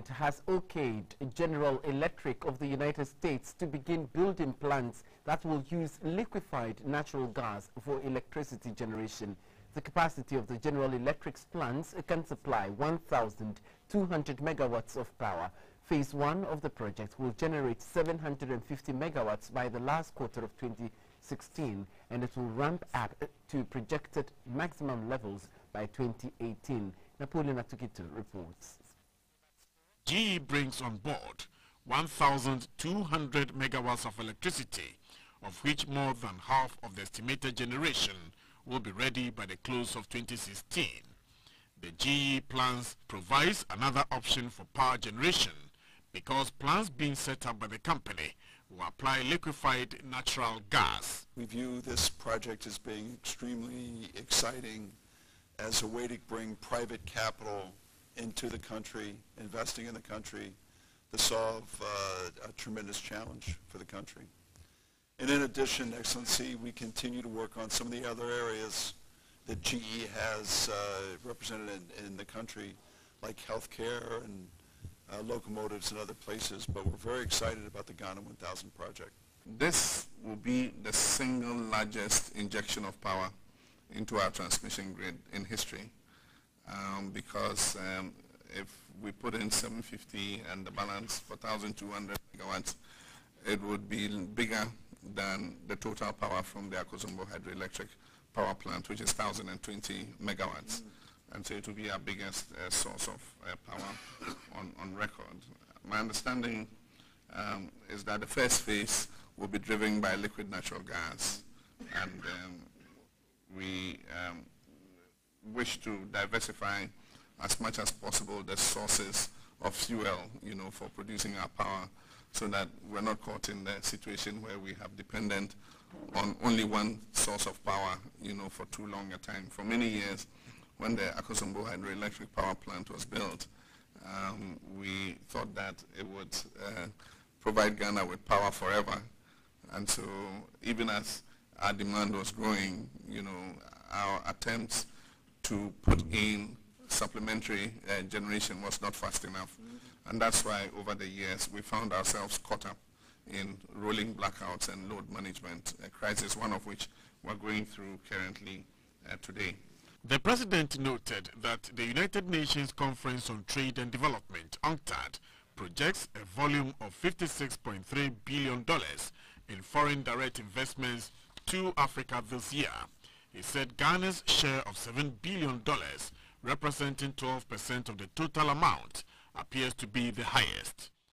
has okayed General Electric of the United States to begin building plants that will use liquefied natural gas for electricity generation. The capacity of the General Electric's plants can supply 1,200 megawatts of power. Phase 1 of the project will generate 750 megawatts by the last quarter of 2016, and it will ramp up to projected maximum levels by 2018. Napoleon Atukito reports. GE brings on board 1,200 megawatts of electricity, of which more than half of the estimated generation will be ready by the close of 2016. The GE plans provides another option for power generation because plants being set up by the company will apply liquefied natural gas. We view this project as being extremely exciting as a way to bring private capital into the country, investing in the country, to solve a tremendous challenge for the country. And in addition, Excellency, we continue to work on some of the other areas that GE has represented in the country, like healthcare and locomotives and other places, but we're very excited about the Ghana 1000 project. This will be the single largest injection of power into our transmission grid in history. Because if we put in 750 and the balance for 1,200 megawatts, it would be bigger than the total power from the Akosombo hydroelectric power plant, which is 1,020 megawatts. And so it will be our biggest source of power on record. My understanding is that the first phase will be driven by liquid natural gas, and we wish to diversify as much as possible the sources of fuel, for producing our power, so that we're not caught in the situation where we have dependent on only one source of power, for too long a time. For many years, when the Akosombo hydroelectric power plant was built, we thought that it would provide Ghana with power forever. And so even as our demand was growing, our attempts to put in supplementary generation was not fast enough. And that's why over the years we found ourselves caught up in rolling blackouts and load management crisis, one of which we're going through currently today. The President noted that the United Nations Conference on Trade and Development, UNCTAD, projects a volume of $56.3 billion in foreign direct investments to Africa this year. He said Ghana's share of $7 billion, representing 12% of the total amount, appears to be the highest.